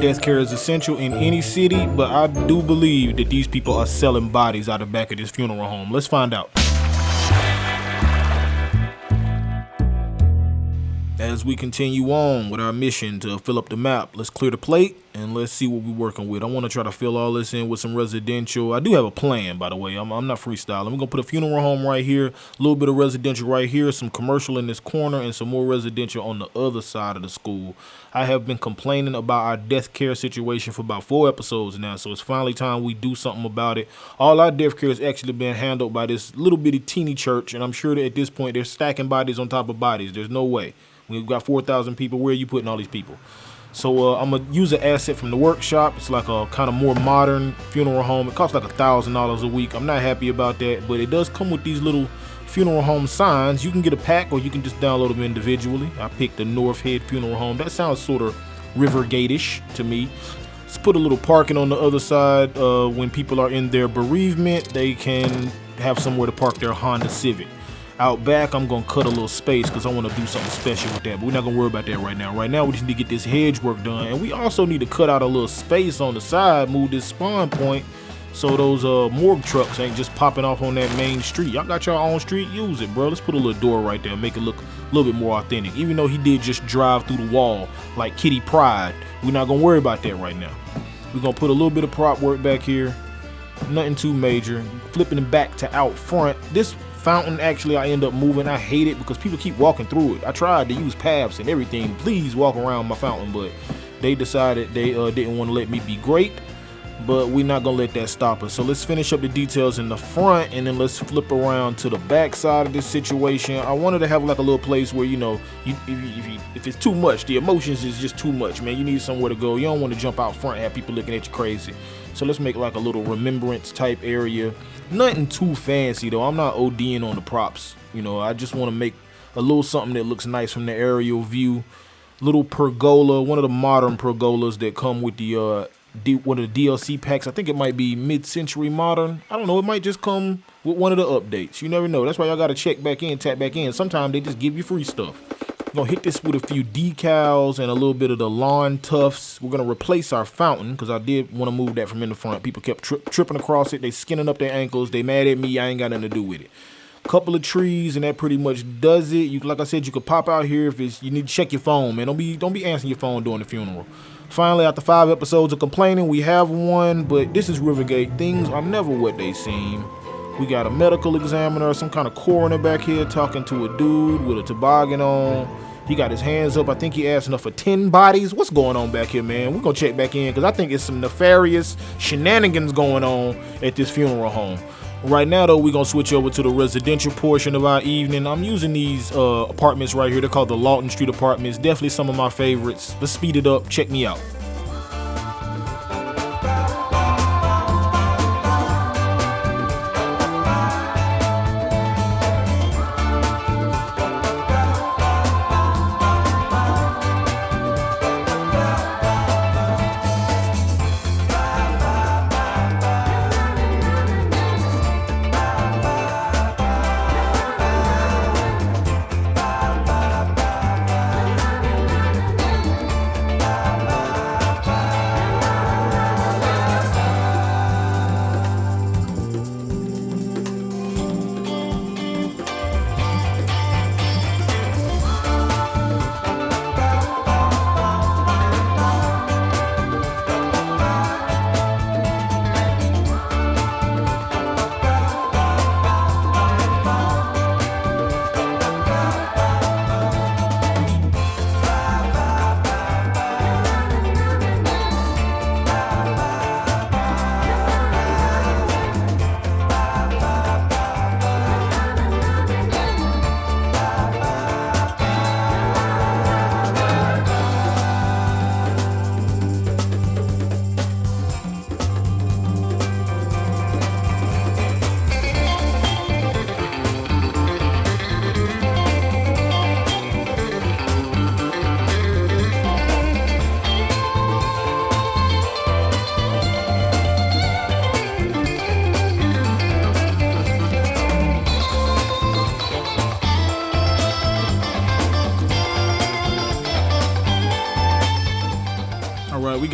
Death care is essential in any city, but I do believe that these people are selling bodies out the back of this funeral home. Let's find out. As we continue on with our mission to fill up the map, let's clear the plate and let's see what we're working with. I want to try to fill all this in with some residential. I do have a plan, by the way. I'm not freestyling. We're going to put a funeral home right here, a little bit of residential right here, some commercial in this corner, and some more residential on the other side of the school. I have been complaining about our death care situation for about 4 episodes now, so it's finally time we do something about it. All our death care has actually been handled by this little bitty teeny church, and I'm sure that at this point they're stacking bodies on top of bodies. There's no way. We've got 4,000 people. Where are you putting all these people? So I'm going to use an asset from the workshop. It's like a kind of more modern funeral home. It costs like $1,000 a week. I'm not happy about that, but it does come with these little funeral home signs. You can get a pack or you can just download them individually. I picked the North Head Funeral Home. That sounds sort of Rivergate-ish to me. Let's put a little parking on the other side. When people are in their bereavement, they can have somewhere to park their Honda Civic. Out back, I'm going to cut a little space because I want to do something special with that. But we're not going to worry about that right now. Right now, we just need to get this hedge work done. And we also need to cut out a little space on the side, move this spawn point so those morgue trucks ain't just popping off on that main street. Y'all got your own street? Use it, bro. Let's put a little door right there and make it look a little bit more authentic. Even though he did just drive through the wall like Kitty Pryde, we're not going to worry about that right now. We're going to put a little bit of prop work back here. Nothing too major. Flipping it back to out front. This fountain, actually, I end up moving. I hate it because people keep walking through it. I tried to use paths and everything. Please walk around my fountain, but they decided they didn't want to let me be great. But we're not going to let that stop us. So let's finish up the details in the front, and then let's flip around to the back side of this situation. I wanted to have like a little place where, you know, if it's too much, the emotions is just too much, man. You need somewhere to go. You don't want to jump out front and have people looking at you crazy. So let's make like a little remembrance type area. Nothing too fancy though. I'm not ODing on the props. You know, I just want to make a little something that looks nice from the aerial view. Little pergola, one of the modern pergolas that come with the one of the DLC packs. I think it might be mid-century modern. I don't know. It might just come with one of the updates. You never know. That's why y'all got to check back in, tap back in. Sometimes they just give you free stuff. We're going to hit this with a few decals and a little bit of the lawn tufts. We're going to replace our fountain because I did want to move that from in the front. People kept tripping across it. They skinning up their ankles. They mad at me. I ain't got nothing to do with it. Couple of trees and that pretty much does it. You, like I said, you could pop out here if it's, you need to check your phone, man. Don't be answering your phone during the funeral. Finally, after 5 episodes of complaining, we have one, but this is Rivergate. Things are never what they seem. We got a medical examiner, some kind of coroner back here talking to a dude with a toboggan on. He got his hands up. I think he asked enough for 10 bodies. What's going on back here, man? We're going to check back in because I think it's some nefarious shenanigans going on at this funeral home. Right now, though, we're going to switch over to the residential portion of our evening. I'm using these apartments right here. They're called the Lawton Street Apartments. Definitely some of my favorites. Let's speed it up. Check me out.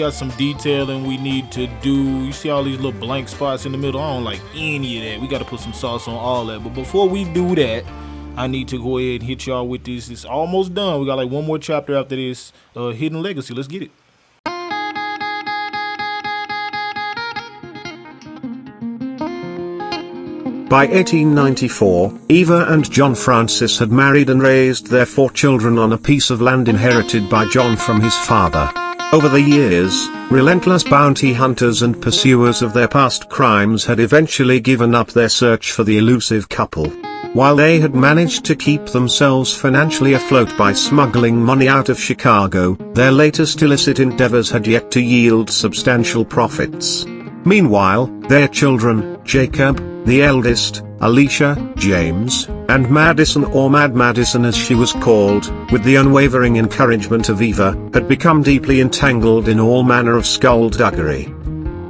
got some detailing we need to do. You see all these little blank spots in the middle? I don't like any of that. We got to put some sauce on all that. But before we do that, I need to go ahead and hit y'all with this. It's almost done. We got like one more chapter after this. Hidden Legacy. Let's get it. By 1894, Eva and John Francis had married and raised their 4 children on a piece of land inherited by John from his father. Over the years, relentless bounty hunters and pursuers of their past crimes had eventually given up their search for the elusive couple. While they had managed to keep themselves financially afloat by smuggling money out of Chicago, their latest illicit endeavors had yet to yield substantial profits. Meanwhile, their children, Jacob, the eldest, Alicia, James, and Madison, or Mad Madison as she was called, with the unwavering encouragement of Eva, had become deeply entangled in all manner of skullduggery.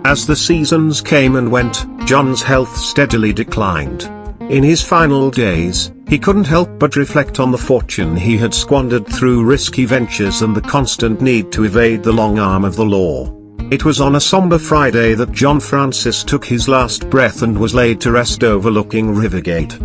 As the seasons came and went, John's health steadily declined. In his final days, he couldn't help but reflect on the fortune he had squandered through risky ventures and the constant need to evade the long arm of the law. It was on a somber Friday that John Francis took his last breath and was laid to rest overlooking Rivergate.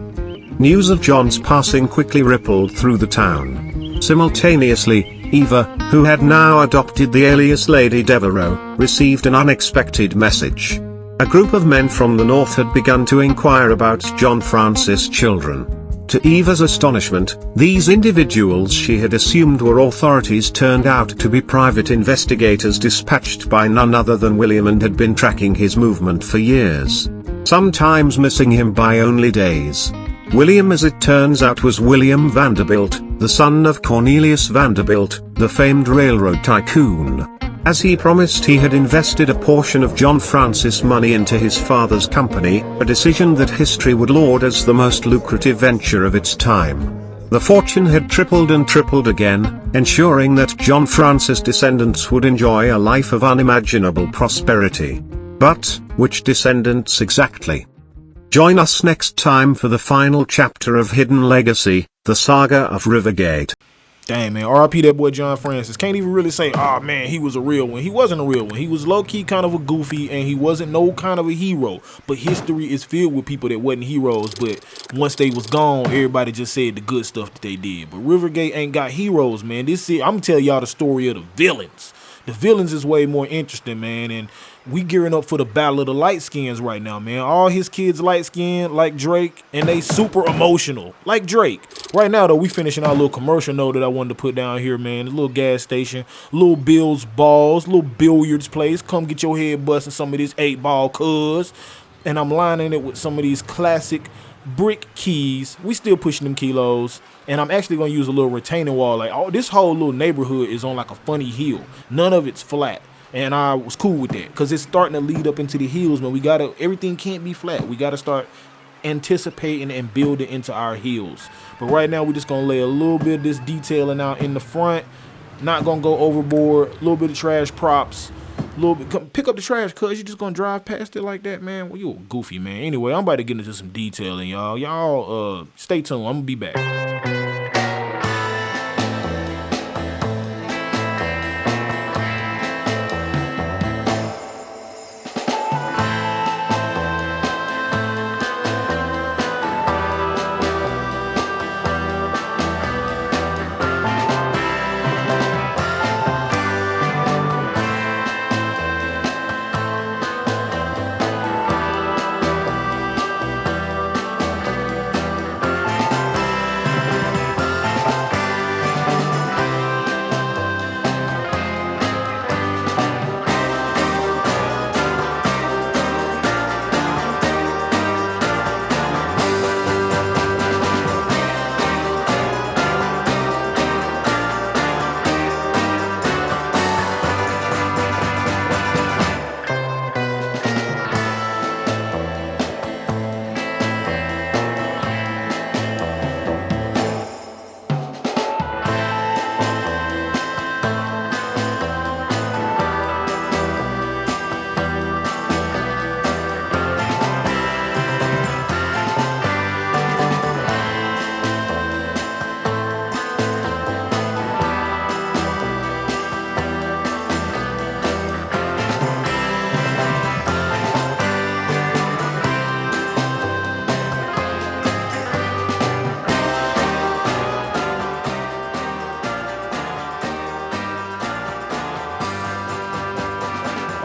News of John's passing quickly rippled through the town. Simultaneously, Eva, who had now adopted the alias Lady Devereaux, received an unexpected message. A group of men from the north had begun to inquire about John Francis' children. To Eva's astonishment, these individuals she had assumed were authorities turned out to be private investigators dispatched by none other than William and had been tracking his movement for years, sometimes missing him by only days. William, as it turns out, was William Vanderbilt, the son of Cornelius Vanderbilt, the famed railroad tycoon. As he promised, he had invested a portion of John Francis' money into his father's company, a decision that history would laud as the most lucrative venture of its time. The fortune had tripled and tripled again, ensuring that John Francis' descendants would enjoy a life of unimaginable prosperity. But, which descendants exactly? Join us next time for the final chapter of Hidden Legacy, the saga of Rivergate. Dang, man, R.I.P. that boy John Francis. Can't even really say, oh, man, he was a real one. He wasn't a real one. He was low-key kind of a goofy, and he wasn't no kind of a hero. But history is filled with people that wasn't heroes, but once they was gone, everybody just said the good stuff that they did. But Rivergate ain't got heroes, man. I'm going to tell y'all the story of the villains. The villains is way more interesting, man, and we gearing up for the battle of the light skins right now, man. All his kids light skinned like Drake, and they super emotional like Drake. Right now, though, we finishing our little commercial note that I wanted to put down here, man. A little gas station, little Bill's balls, little billiards place. Come get your head busting some of this 8-ball cuz. And I'm lining it with some of these classic brick keys. We still pushing them kilos. And I'm actually going to use a little retaining wall. Like, this whole little neighborhood is on like a funny hill. None of it's flat. And I was cool with that because it's starting to lead up into the hills, man. Everything can't be flat. We got to start anticipating and building into our hills. But right now, we're just going to lay a little bit of this detailing out in the front. Not going to go overboard. A little bit of trash props. Come pick up the trash, cuz you just going to drive past it like that, man. Well, you a goofy, man. Anyway, I'm about to get into some detailing, y'all. Y'all, stay tuned. I'm going to be back.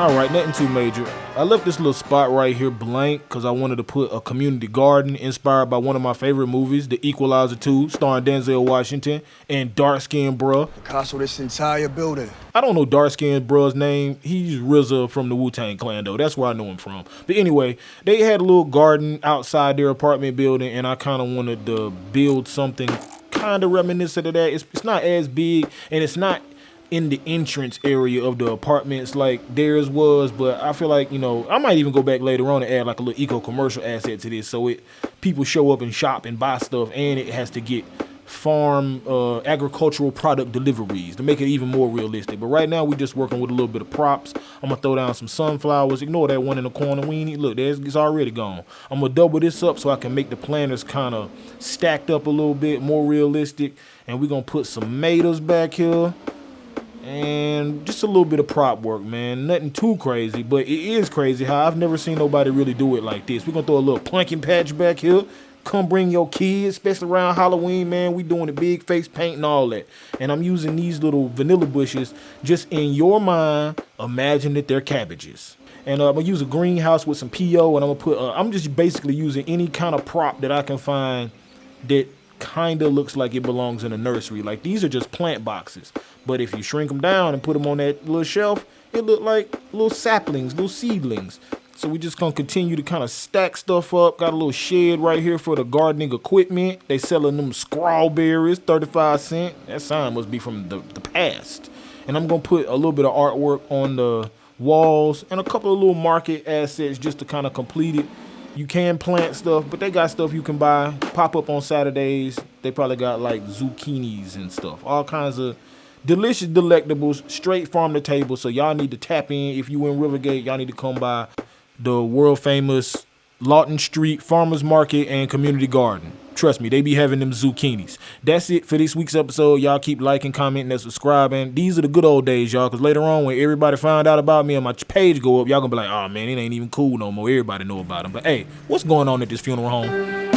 All right, nothing too major. I left this little spot right here blank because I wanted to put a community garden inspired by one of my favorite movies, The Equalizer 2, starring Denzel Washington and dark-skinned bruh. Picasso, this entire building. I don't know dark-skinned bruh's name. He's RZA from the Wu-Tang Clan, though. That's where I know him from. But anyway, they had a little garden outside their apartment building, and I kind of wanted to build something kind of reminiscent of that. It's not as big, and it's not in the entrance area of the apartments like theirs was, but I feel like, you know, I might even go back later on and add like a little eco-commercial asset to this, so people show up and shop and buy stuff, and it has to get farm agricultural product deliveries to make it even more realistic. But right now we just working with a little bit of props. I'm gonna throw down some sunflowers. Ignore that one in the corner. We ain't look, it's already gone. I'm gonna double this up so I can make the planters kind of stacked up a little bit more realistic, and we're gonna put some tomatoes back here and just a little bit of prop work, man. Nothing too crazy, but it is crazy how I've never seen nobody really do it like this. We're gonna throw a little pumpkin patch back here. Come bring your kids, especially around Halloween, man. We doing the big face paint and all that. And I'm using these little vanilla bushes. Just in your mind, imagine that they're cabbages. And I'm gonna use a greenhouse with some PO, and I'm just basically using any kind of prop that I can find that kind of looks like it belongs in a nursery. Like, these are just plant boxes, but if you shrink them down and put them on that little shelf, it look like little saplings, little seedlings. So we just gonna continue to kind of stack stuff up. Got a little shed right here for the gardening equipment. They selling them strawberries, 35 cents. That sign must be from the past. And I'm gonna put a little bit of artwork on the walls and a couple of little market assets just to kind of complete it. You can plant stuff, but they got stuff you can buy, pop up on Saturdays. They probably got like zucchinis and stuff, all kinds of delicious delectables, straight farm to table. So y'all need to tap in. If you in Rivergate, y'all need to come by the world famous Lawton Street Farmers Market and Community Garden. Trust me, they be having them zucchinis. That's it for this week's episode. Y'all keep liking, commenting, and subscribing. These are the good old days, y'all, because later on when everybody find out about me and my page go up, y'all gonna be like, oh man, it ain't even cool no more. Everybody know about them. But hey, what's going on at this funeral home?